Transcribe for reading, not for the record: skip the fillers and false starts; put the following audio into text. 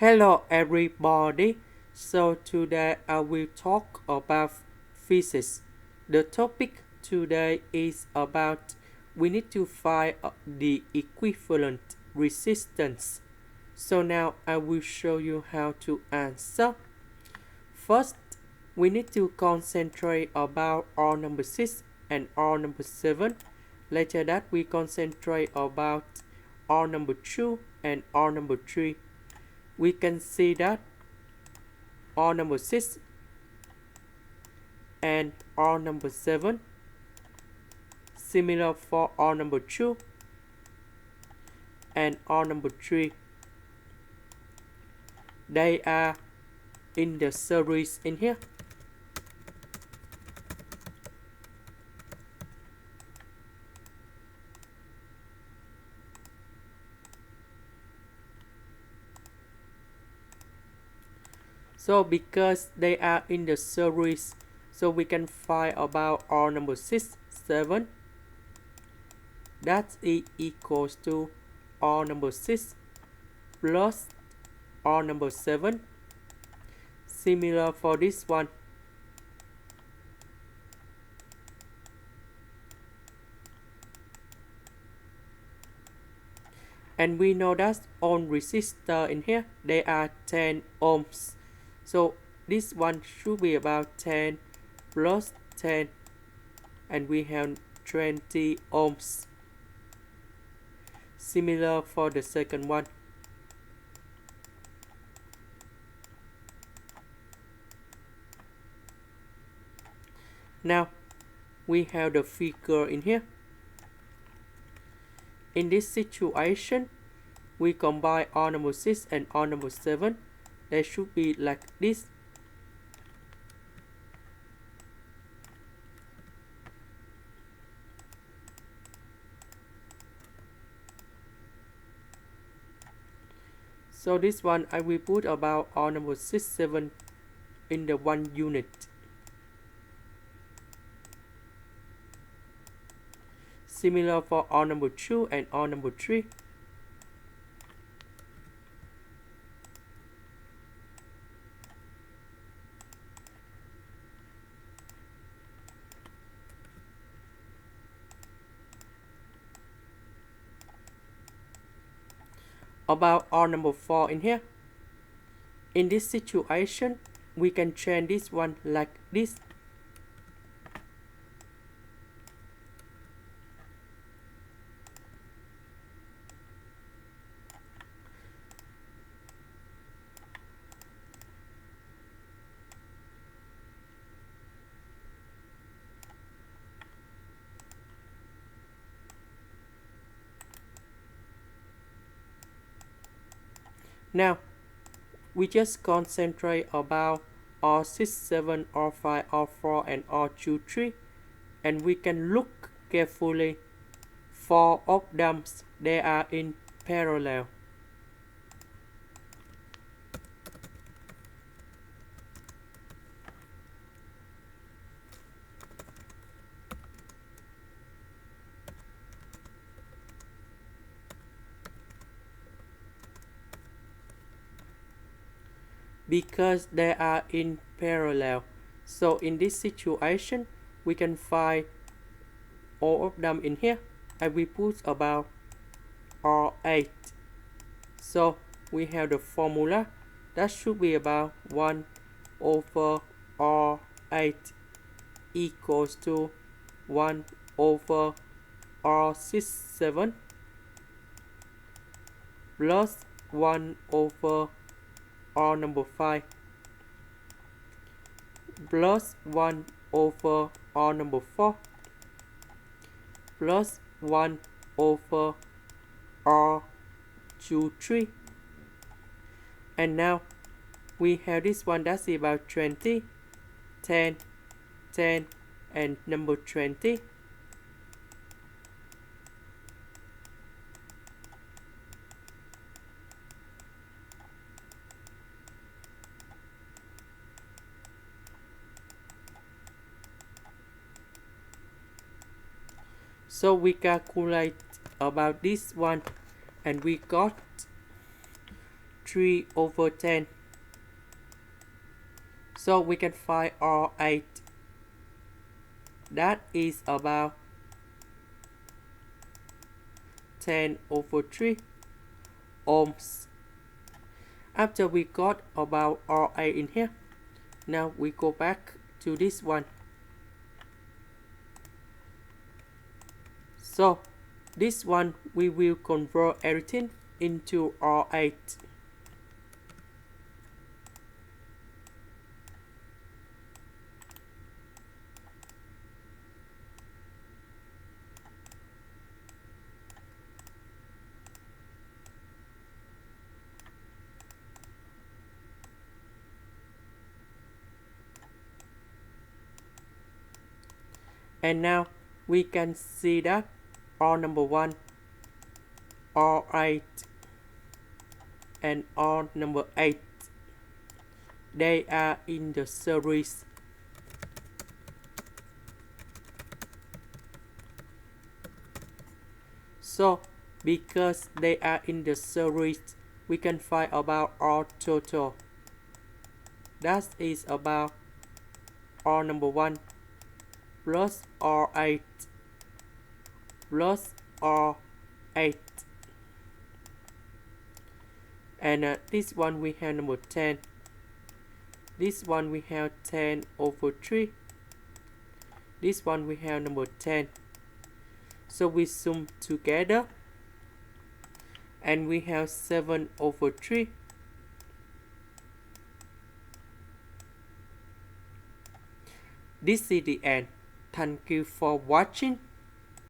Hello everybody. So today I will talk about physics. The topic today is about we need to find the equivalent resistance. So now I will show you how to answer. First, we need to concentrate about R number 6 and R number 7. Later that we concentrate about R number 2 and R number 3. We can see that R number 6 and R number 7 similar for R number 2 and R number 3. They are in the series in here. So because they are in the series, so we can find about R number 6, 7. That is equals to R number 6 plus R number 7. Similar for this one. And we know that on resistor in here, they are 10 ohms. So this one should be about 10 plus 10. And we have 20 ohms. Similar for the second one. Now, we have the figure in here. In this situation, we combine R number 6 and R number 7. They should be like this. So this one I will put about R number 6, 7 in the one unit. Similar for R number 2 and R number 3. About R number 4 in here. In this situation, we can change this one like this. Now, we just concentrate about R6, 7, R5, R4, and R2, 3. And we can look carefully. 4 of them, they are in parallel. Because they are in parallel. So in this situation, we can find all of them in here. And we put about R8. So we have the formula. That should be about 1 over R8 equals to 1 over R6, 7 plus 1 over R number 5 plus 1 over R number 4 plus 1 over R2, 3. And now we have this one that's about 20, 10, 10, and number 20. So we calculate about this one and we got 3 over 10. So we can find R8. That is about 10 over 3 ohms. After we got about R8 in here, now we go back to this one. So this one we will convert everything into R8. And now we can see that R number 1, R8, and R number 8, they are in the series. So because they are in the series, we can find about R total. That is about R number 1 plus R8 plus R8. And this one we have number 10. This one we have 10 over 3. This one we have number 10. So we sum together and we have 7 over 3. This is the end. Thank you for watching.